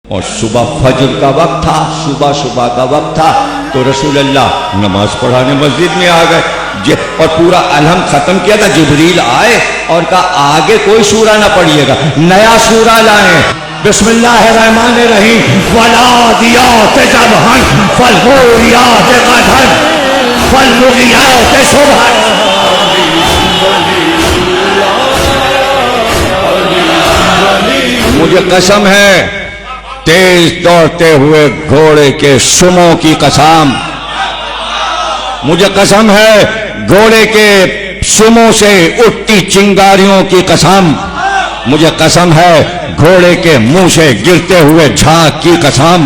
और सुबह फजर का वक्त था, सुबह सुबह का वक्त था, तो रसूल अल्लाह नमाज पढ़ाने मस्जिद में आ गए और पूरा अलहम खत्म किया था। जिब्रील आए और कहा आगे कोई सूरा ना पढ़िएगा, नया सूरा लाए। बिस्मिल्लाहिर्रहमानिर्रहीम वलादियात ज़बहन फल्मुरियात क़दहन फल्मुगिरात सुबहन। मुझे कसम है तेज दौड़ते हुए घोड़े के सुमों की कसम, मुझे कसम है घोड़े के सुमों से उठती चिंगारियों की कसम, मुझे कसम है घोड़े के मुंह से गिरते हुए झाग की कसम,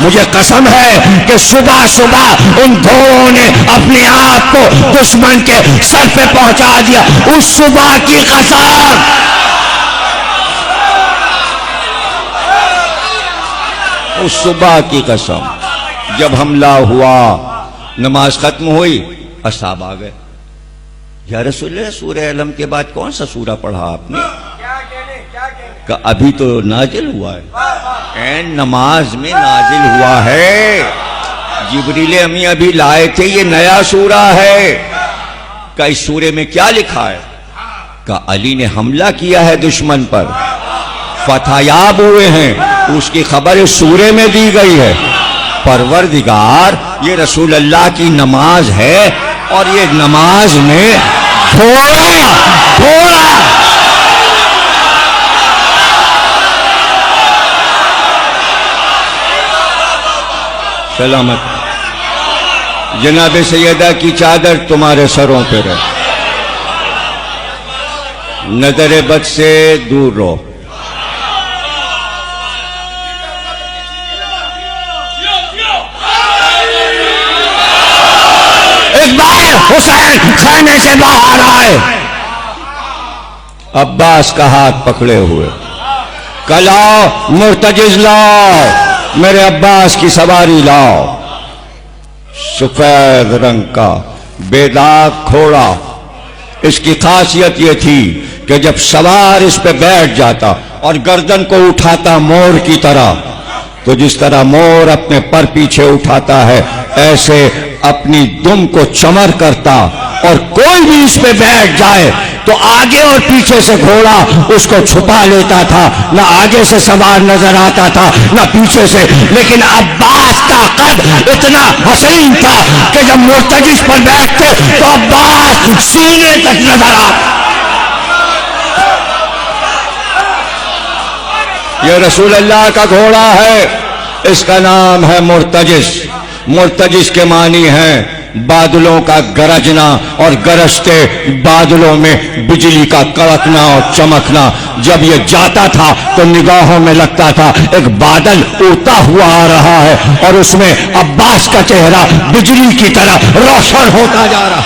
मुझे कसम है कि सुबह सुबह उन घोड़ों ने अपने आप को दुश्मन के सर पे पहुंचा दिया। उस सुबह की कसम, उस सुबह की कसम। जब हमला हुआ, नमाज खत्म हुई, असहाब आ गए, या रसूलल्लाह सूरह अलम के बाद कौन सा सूरा पढ़ा आपने? का अभी तो नाजिल हुआ है, नमाज में नाजिल हुआ है, जिब्रील अमी अभी लाए थे, ये नया सूरा है। का इस सूरे में क्या लिखा है? का अली ने हमला किया है दुश्मन पर, फतहयाब हुए हैं, उसकी खबर इस सूरे में दी गई है। परवरदिगार, ये रसूल अल्लाह की नमाज है और ये नमाज में घोड़ा सलामत जनाब सैयदा की चादर तुम्हारे सरों पे रहे, नजर बद से दूर रहो। हुसैन खाने से बाहर आए, अब्बास का हाथ पकड़े हुए, कलाओ मुर्तजिज लाओ, मेरे अब्बास की सवारी लाओ। सफेद रंग का बेदाग घोड़ा, इसकी खासियत यह थी कि जब सवार इस पे बैठ जाता और गर्दन को उठाता मोर की तरह, तो जिस तरह मोर अपने पर पीछे उठाता है, ऐसे अपनी दुम को चमर करता, और कोई भी इस पे बैठ जाए तो आगे और पीछे से घोड़ा उसको छुपा लेता था, ना आगे से सवार नजर आता था ना पीछे से। लेकिन अब्बास का कद इतना हसीन था कि जब मुर्तजिज पर बैठते तो अब्बास सीने तक नजर आता। यह रसूल अल्लाह का घोड़ा है, इसका नाम है मुर्तजिज। मुर्तजिज के मानी है बादलों का गरजना, और गरजते बादलों में बिजली का कड़कना और चमकना। जब ये जाता था तो निगाहों में लगता था एक बादल उड़ता हुआ आ रहा है और उसमें अब्बास का चेहरा बिजली की तरह रोशन होता जा रहा।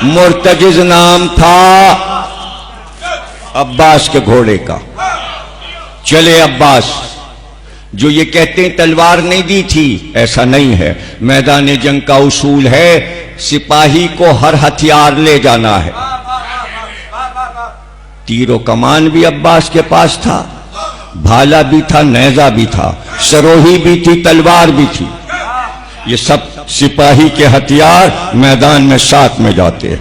मुर्तजिज नाम था अब्बास के घोड़े का। चले अब्बास, जो ये कहते हैं तलवार नहीं दी थी, ऐसा नहीं है। मैदान जंग का उसूल है सिपाही को हर हथियार ले जाना है। तीरों कमान भी अब्बास के पास था, भाला भी था, नेजा भी था, सरोही भी थी, तलवार भी थी। ये सब सिपाही के हथियार मैदान में साथ में जाते हैं।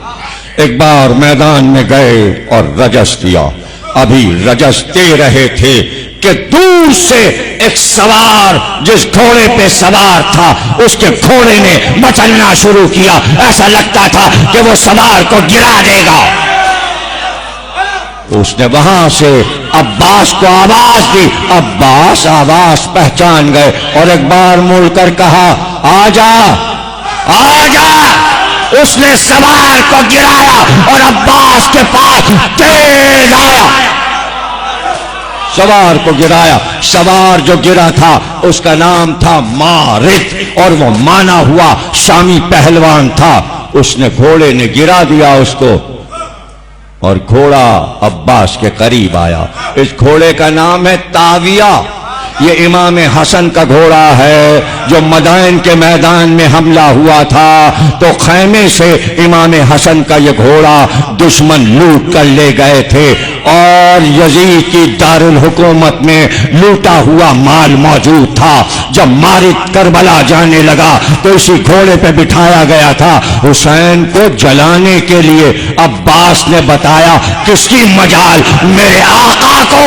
एक बार मैदान में गए और रजस दिया। अभी रजस दे रहे थे कि दूर से एक सवार जिस घोड़े पे सवार था उसके घोड़े ने मचलना शुरू किया। ऐसा लगता था कि वो सवार को गिरा देगा। उसने वहां से अब्बास को आवाज दी। अब्बास आवाज पहचान गए और एक बार मुड़कर कहा, आजा आजा। उसने सवार को गिराया और अब्बास के पास तेज आया, सवार को गिराया। सवार जो गिरा था उसका नाम था मारिद, और वो माना हुआ शामी पहलवान था। उसने घोड़े ने गिरा दिया उसको, और घोड़ा अब्बास के करीब आया। इस घोड़े का नाम है ताविया। ये इमाम हसन का घोड़ा है जो मदाइन के मैदान में हमला हुआ था तो खैमे से इमाम हसन का ये घोड़ा दुश्मन लूट कर ले गए थे और यजीद की दारुल हुकूमत में लूटा हुआ माल मौजूद था। जब मारिद करबला जाने लगा तो इसी घोड़े पे बिठाया गया था। हुसैन को जलाने के लिए अब्बास ने बताया किसकी मजाल, मेरे आका को।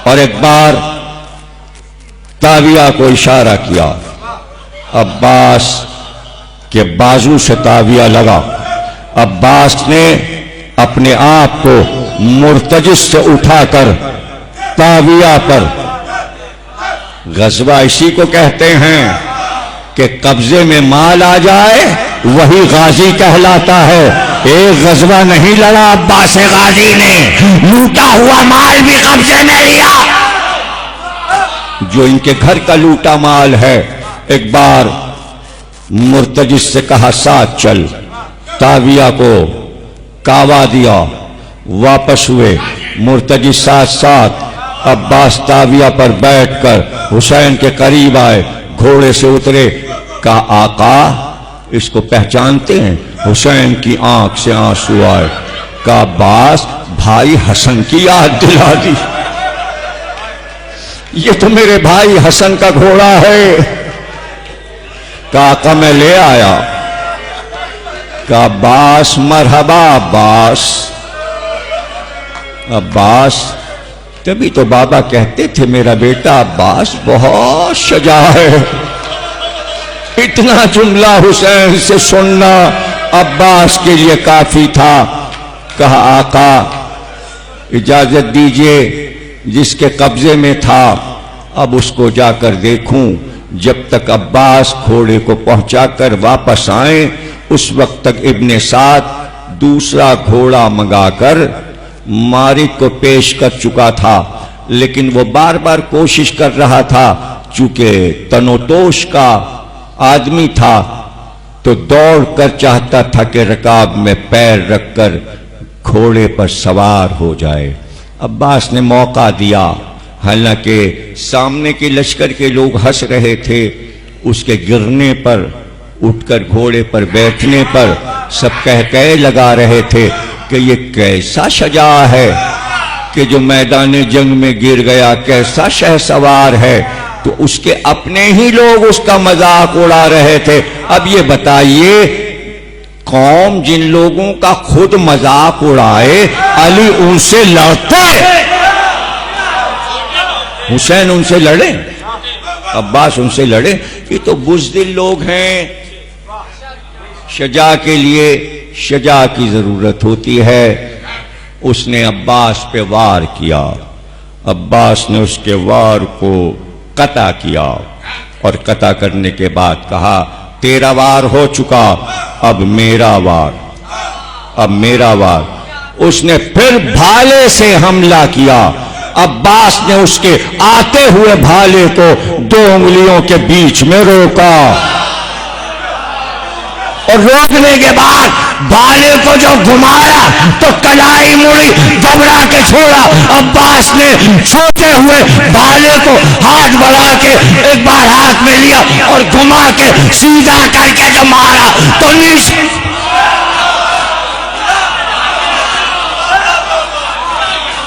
और एक बार ताविया को इशारा किया, अब्बास के बाजू से ताविया लगा। अब्बास ने अपने आप को मुर्तजिस से उठाकर ताविया पर, गजवा इसी को कहते हैं कि कब्जे में माल आ जाए वही गाजी कहलाता है। एक गजवा नहीं लड़ा अब्बास गाजी ने, लूटा हुआ माल भी कब्जे में लिया, जो इनके घर का लूटा माल है। एक बार मुर्तजिस से कहा साथ चल, ताविया को कावा दिया, वापस हुए। मुर्तजिस साथ साथ अब्बास ताविया पर बैठकर हुसैन के करीब आए, घोड़े से उतरे, कहा आका इसको पहचानते हैं? हुसैन की आंख से आंसू आए। कहा अब्बास भाई हसन की याद दिला दी, ये तो मेरे भाई हसन का घोड़ा है। कहा आका मैं ले आया। कहा अब्बास मरहबा अब्बास। अब्बास तभी तो बाबा कहते थे मेरा बेटा अब्बास बहुत शजा है। इतना जुमला हुसैन से सुनना अब्बास के लिए काफी था। कहा आका इजाजत दीजिए, जिसके कब्जे में था अब उसको जाकर देखूं। जब तक अब्बास घोड़े को पहुंचाकर वापस आए उस वक्त तक इब्ने साद दूसरा घोड़ा मंगाकर मारिद को पेश कर चुका था, लेकिन वो बार बार कोशिश कर रहा था। चूंकि तनोतोश का आदमी था तो दौड़ कर चाहता था कि रकाब में पैर रखकर घोड़े पर सवार हो जाए। अब्बास ने मौका दिया, हालांकि सामने के लश्कर के लोग हंस रहे थे। उसके गिरने पर, उठकर घोड़े पर बैठने पर सब कह लगा रहे थे कि ये कैसा शजा है कि जो मैदान जंग में गिर गया, कैसा शहसवार है। तो उसके अपने ही लोग उसका मजाक उड़ा रहे थे। अब ये बताइए, कौम जिन लोगों का खुद मजाक उड़ाए, अली उनसे लड़ते, हुसैन उनसे लड़े, अब्बास उनसे लड़े? ये तो बुज़दिल लोग हैं। शजा के लिए शजा की जरूरत होती है। उसने अब्बास पे वार किया, अब्बास ने उसके वार को कता किया और कता करने के बाद कहा तेरा वार हो चुका, अब मेरा वार, अब मेरा वार। उसने फिर भाले से हमला किया। अब्बास ने उसके आते हुए भाले को 2 उंगलियों के बीच में रोका और रोकने के बाद भाले को जो घुमाया तो कलाई मुड़ी, घबरा के छोड़ा। अब्बास ने छोटे हुए भाले को हाथ बढ़ा के एक बार हाथ में लिया और घुमा के सीधा करके जब मारा तो नीचे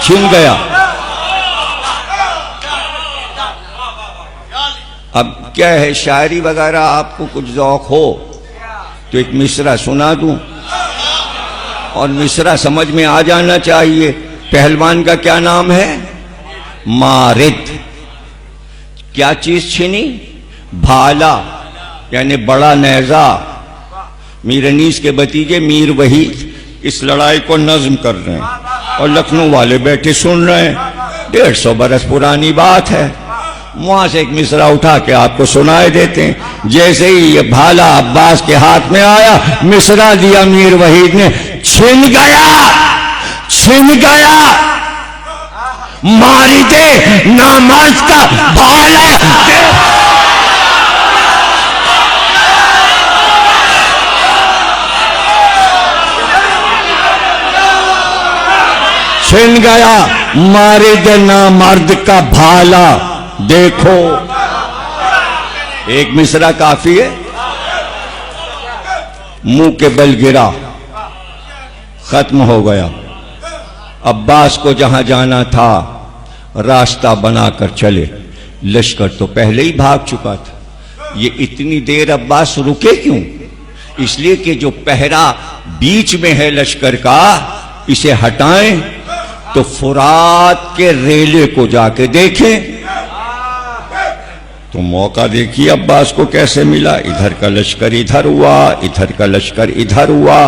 छिन गया। अब क्या है, शायरी वगैरह आपको कुछ ज़ौक हो तो एक मिसरा सुना दूं और मिसरा समझ में आ जाना चाहिए। पहलवान का क्या नाम है? मारिद। क्या चीज छीनी? भाला, यानी बड़ा नेजा। मीर अनीस के भतीजे मीर वहीद इस लड़ाई को नज्म कर रहे हैं और लखनऊ वाले बैठे सुन रहे हैं। 150 बरस पुरानी बात है। वहां से एक मिसरा उठा के आपको सुनाए देते हैं। जैसे ही ये भाला अब्बास के हाथ में आया, मिसरा दिया मीर वहीद ने, छिन गया, छिन गया, मारी दे नामर्द का भाला। छिन गया मारे देना मर्द का भाला। देखो एक मिसरा काफी है। मुंह के बल गिरा, खत्म हो गया। अब्बास को जहां जाना था रास्ता बनाकर चले। लश्कर तो पहले ही भाग चुका था। ये इतनी देर अब्बास रुके क्यों? इसलिए कि जो पहरा बीच में है लश्कर का, इसे हटाएं तो फुरात के रेले को जाके देखें। तो मौका देखिए अब्बास को कैसे मिला। इधर का लश्कर इधर हुआ, इधर का लश्कर इधर हुआ,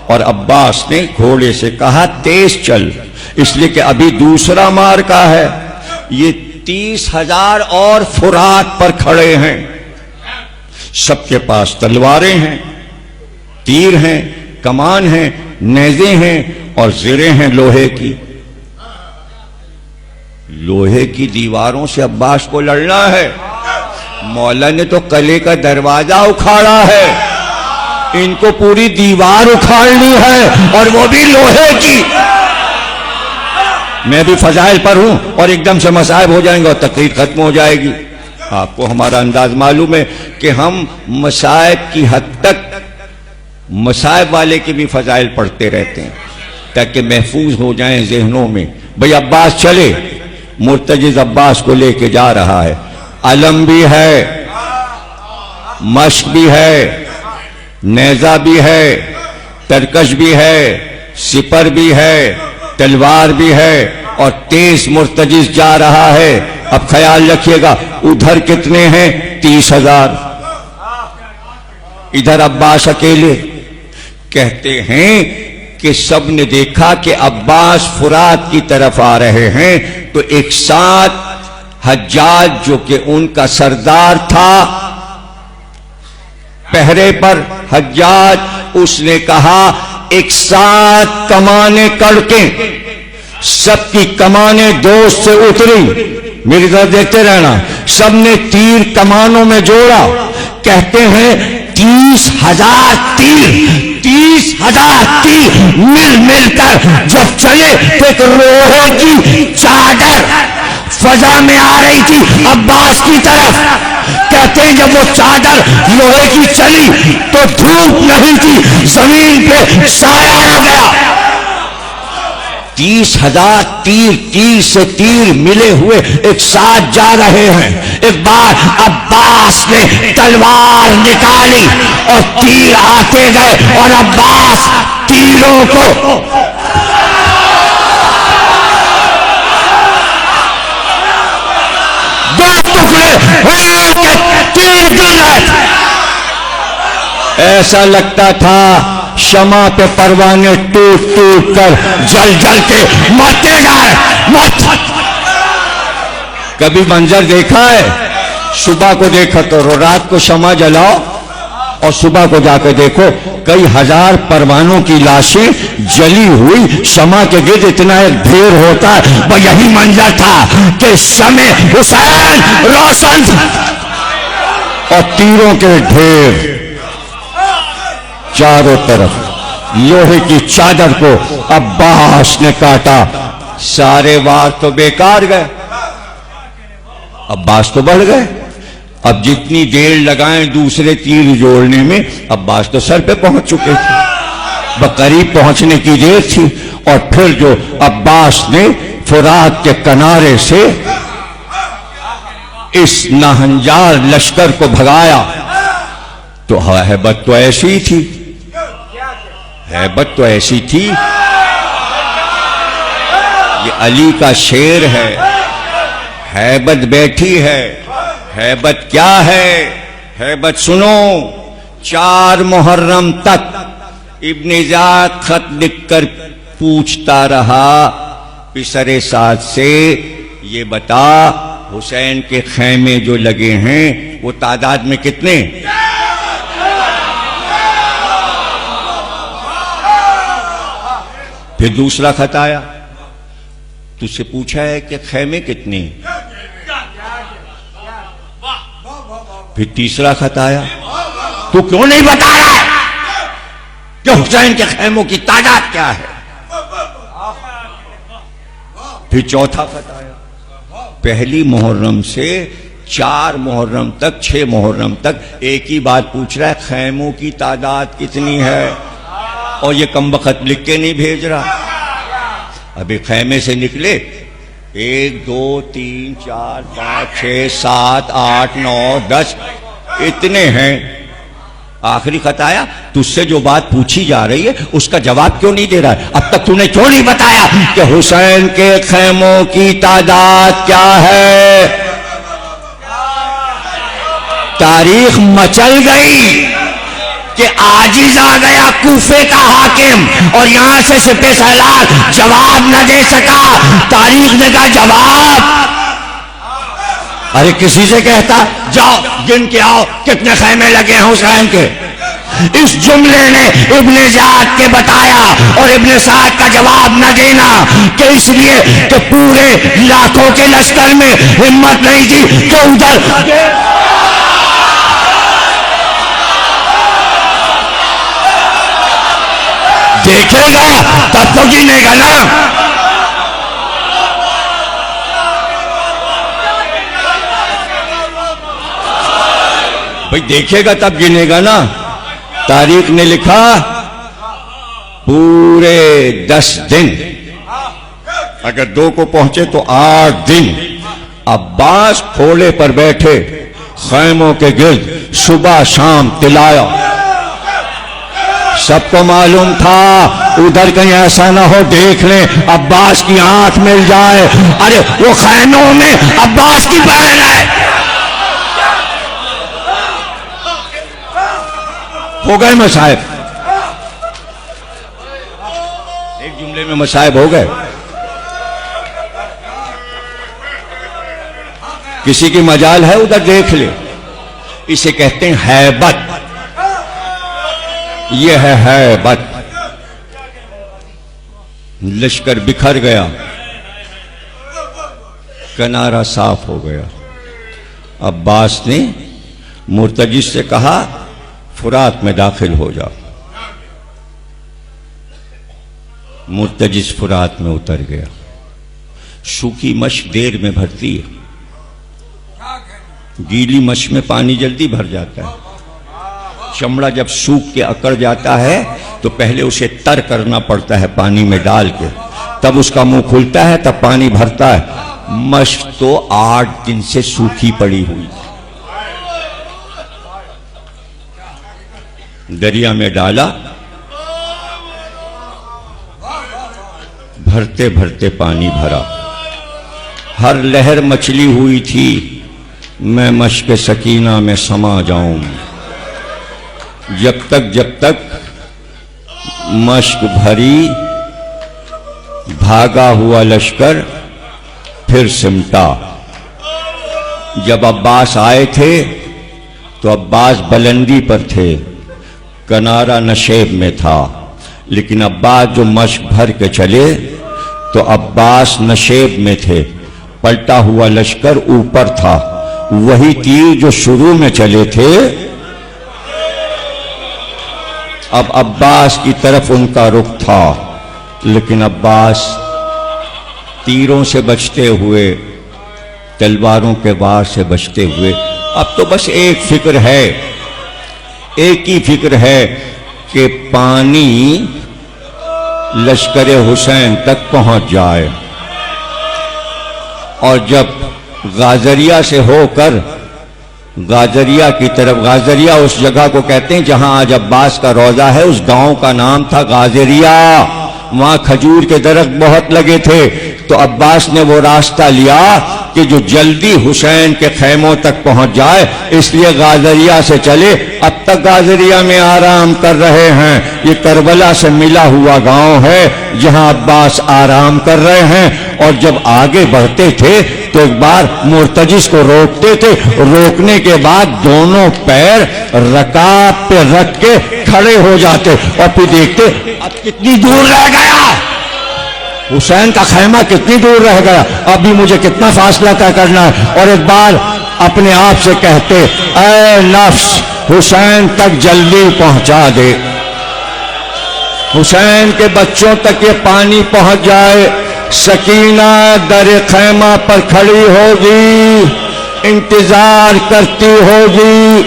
और अब्बास ने घोड़े से कहा तेज चल, इसलिए कि अभी दूसरा मार्का है। ये 30,000 और फुरात पर खड़े हैं। सबके पास तलवारें हैं, तीर हैं, कमान हैं, नेज़े हैं और ज़िरें हैं लोहे की। लोहे की दीवारों से अब्बास को लड़ना है। मौला ने तो कले का दरवाजा उखाड़ा है, इनको पूरी दीवार उखाड़नी है, और वो भी लोहे की। मैं भी फजाइल पर हूं और एकदम से मसाइब हो जाएंगे और तकरीर खत्म हो जाएगी। आपको हमारा अंदाज मालूम है कि हम मसाइब की हद तक मसाइब वाले के भी फजाइल पढ़ते रहते हैं ताकि महफूज हो जाएं जहनों में। भाई अब्बास चले, मुर्तजिज अब्बास को लेके जा रहा है। अलम भी है, मश्क भी है, नेजा भी है, तरकश भी है, सिपर भी है, तलवार भी है, और तेज मुर्तजिज जा रहा है। अब ख्याल रखिएगा उधर कितने हैं? 30,000। इधर अब्बास अकेले। कहते हैं कि सब ने देखा कि अब्बास फुरात की तरफ आ रहे हैं, तो एक साथ हज्जाज जो कि उनका सरदार था पहरे पर, हज्जाज, उसने कहा एक साथ कमाने कड़के, सबकी कमाने दोस्त से उतरी। मेरी तरफ देखते रहना। सबने तीर कमानों में जोड़ा। कहते हैं 30,000 तीर, 30,000 तीर मिल मिलकर जब चले तो एक लोहे की चादर फजा में आ रही थी अब्बास की तरफ। कहते हैं जब वो चादर लोहे की चली तो धूप नहीं थी, जमीन पे साया आ गया। 30,000 तीर, तीर से तीर मिले हुए एक साथ जा रहे हैं। एक बार अब्बास ने तलवार निकाली और तीर आते गए और अब्बास तीरों को ऐसा लगता था शमा पे परवाने टूट टूट कर जल जल के मरते जाए। कभी मंजर देखा है? सुबह को देखा करो, रात को शमा जलाओ और सुबह को जाकर देखो कई हजार परवानों की लाशें जली हुई शमा के गिर्द इतना एक ढेर होता है। वह यही मंजर था कि शमे हुसैन रोशन और तीरों के ढेर चारों तरफ। लोहे की चादर को अब्बास ने काटा, सारे वार तो बेकार गए। अब्बास तो बढ़ गए। अब जितनी देर लगाएं दूसरे तीर जोड़ने में, अब्बास तो सर पे पहुंच चुके थे। बकरीब पहुंचने की देर थी। और फिर जो अब्बास ने फुरात के किनारे से इस नाहंजार लश्कर को भगाया, तो हैबत तो ऐसी थी, हैबत तो ऐसी थी। ये अली का शेर है, हैबत बैठी है। हैबत क्या है? हैबत सुनो। 4 मुहर्रम तक इब्ने ज़ियाद खत लिखकर पूछता रहा पिसरे साथ से, ये बता हुसैन के खैमे जो लगे हैं वो तादाद में कितने? फिर दूसरा खत आया, तुझसे पूछा है कि खैमे कितने? फिर तीसरा खत आया, तू क्यों नहीं बता रहा है कि हुसैन के खैमों की तादाद क्या है? फिर चौथा खत आया, पहली मुहर्रम से 4 मुहर्रम तक, 6 मुहर्रम तक एक ही बात पूछ रहा है, खैमों की तादाद कितनी है? और ये कमबख्त लिख के नहीं भेज रहा। अभी खैमे से निकले 1 2 3 4 5 6 7 8 9 10 इतने हैं। आखिरी खत आया, तुझसे जो बात पूछी जा रही है उसका जवाब क्यों नहीं दे रहा है? अब तक तूने क्यों नहीं बताया कि हुसैन के खैमों की तादाद क्या है? तारीख मचल गई कि आजिज आ गया कूफे का हाकिम और यहां से सिपह सलार जवाब न दे सका। तारीख ने कहा जवाब, अरे किसी से कहता जाओ गिन के आओ कितने खैमे लगे हैं हुसैन के। इस जुमले ने इब्ने ज़ियाद के बताया और इब्ने साद का जवाब न देना कि इसलिए कि पूरे लाखों के लश्कर में हिम्मत नहीं थी कि उधर देखेगा तब तो गिनेगा ना। भाई देखेगा तब गिनेगा ना। तारीख ने लिखा पूरे 10 दिन, अगर 2 को पहुंचे तो 8 दिन अब्बास घोड़े पर बैठे खैमों के गिर्द सुबह शाम तिलाया। सबको मालूम था उधर कहीं ऐसा ना हो देख लें अब्बास की आंख मिल जाए, अरे वो खैमों में अब्बास की बहन है। हो गए मसाइब, एक जुमले में मसाइब हो गए। किसी की मजाल है उधर देख ले, इसे कहते हैं हैबत। यह है हैबत। लश्कर बिखर गया, किनारा साफ हो गया। अब्बास ने मुर्तजिस से कहा फुरात में दाखिल हो जाओ। मुर्तजिस फुरात में उतर गया। सूखी मश्क देर में भरती है, गीली मश्क में पानी जल्दी भर जाता है। चमड़ा जब सूख के अकड़ जाता है तो पहले उसे तर करना पड़ता है पानी में डाल के, तब उसका मुंह खुलता है, तब पानी भरता है। मश्क तो 8 दिन से सूखी पड़ी हुई, दरिया में डाला, भरते भरते पानी भरा। हर लहर मछली हुई थी, मैं मश्क सकीना में समा जाऊं। जब तक मश्क भरी, भागा हुआ लश्कर फिर सिमटा। जब अब्बास आए थे तो अब्बास बुलंदी पर थे, किनारा नशेब में था, लेकिन अब्बास जो मश्क भर के चले तो अब्बास नशेब में थे। पलटा हुआ लश्कर ऊपर था, वही तीर जो शुरू में चले थे अब अब्बास की तरफ उनका रुख था, लेकिन अब्बास तीरों से बचते हुए, तलवारों के वार से बचते हुए, अब तो बस एक फिक्र है, एक ही फिक्र है कि पानी लश्कर हुसैन तक पहुंच जाए। और जब गाजरिया से होकर गाजरिया की तरफ, गाजरिया उस जगह को कहते हैं जहां आज अब्बास का रोजा है, उस गांव का नाम था गाजरिया। वहां खजूर के दरख्त बहुत लगे थे, तो अब्बास ने वो रास्ता लिया कि जो जल्दी हुसैन के खैमों तक पहुंच जाए, इसलिए गाजरिया से चले। अब तक गाजरिया में आराम कर रहे हैं। ये करबला से मिला हुआ गांव है जहां अब्बास आराम कर रहे हैं। और जब आगे बढ़ते थे तो एक बार मुर्तजिस को रोकते थे, रोकने के बाद दोनों पैर रकाब पे रख के खड़े हो जाते और फिर देखते अब कितनी दूर रह गया, हुसैन का खैमा कितनी दूर रह गया, अभी मुझे कितना फासला तय करना है। और एक बार अपने आप से कहते, ऐ नफ्स हुसैन तक जल्दी पहुंचा दे, हुसैन के बच्चों तक ये पानी पहुंच जाए, सकीना दर खैमा पर खड़ी होगी, इंतजार करती होगी।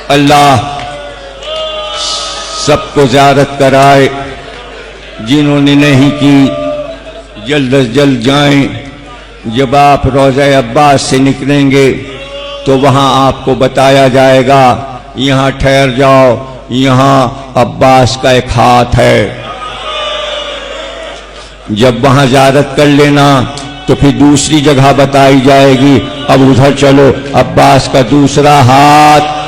अल्लाह सबको ज़ियारत कराए, जिन्होंने नहीं की जल्द अज जल्द जाएं। जब आप रोज़ा अब्बास से निकलेंगे तो वहां आपको बताया जाएगा, यहां ठहर जाओ, यहां अब्बास का एक हाथ है। जब वहां ज़ियारत कर लेना तो फिर दूसरी जगह बताई जाएगी, अब उधर चलो, अब्बास का दूसरा हाथ।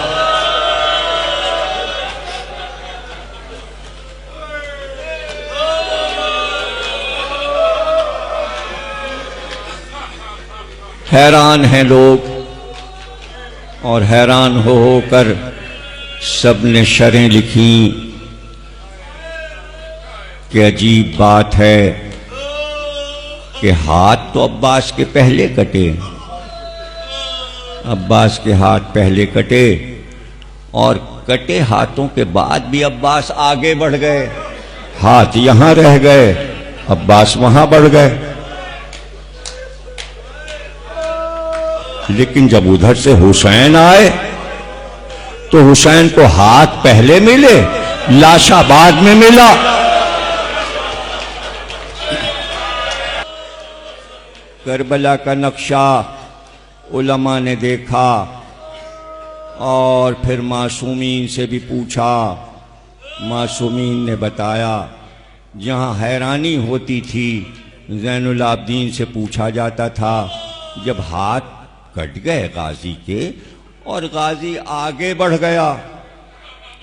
हैरान हैं लोग, और हैरान हो होकर सबने शरें लिखी कि अजीब बात है कि हाथ तो अब्बास के पहले कटे, अब्बास के हाथ पहले कटे, और कटे हाथों के बाद भी अब्बास आगे बढ़ गए। हाथ यहां रह गए, अब्बास वहां बढ़ गए। लेकिन जब उधर से हुसैन आए तो हुसैन को हाथ पहले मिले, लाशा बाद में मिला। करबला का नक्शा उलमा ने देखा और फिर मासूमीन से भी पूछा। मासूमीन ने बताया, जहां हैरानी होती थी ज़ैनुल आबदीन से पूछा जाता था, जब हाथ कट गए गाजी के और गाजी आगे बढ़ गया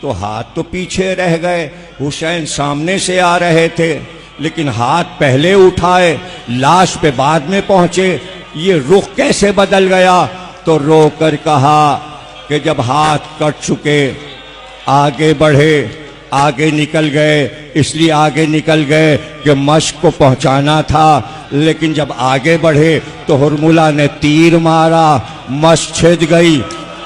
तो हाथ तो पीछे रह गए। हुसैन सामने से आ रहे थे लेकिन हाथ पहले उठाए, लाश पे बाद में पहुंचे। ये रुख कैसे बदल गया? तो रो कर कहा कि जब हाथ कट चुके आगे बढ़े, आगे निकल गए, इसलिए आगे निकल गए कि मश्क को पहुंचाना था। लेकिन जब आगे बढ़े तो हुरमुला ने तीर मारा, मश्क छिद गई,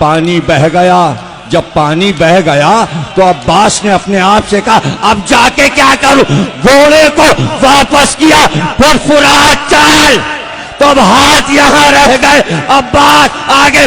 पानी बह गया। जब पानी बह गया तो अब्बास ने अपने आप से कहा, अब जाके क्या करूं? घोड़े को वापस किया, फुरफुरा चल। तो अब हाथ यहां रह गए, अब्बास आगे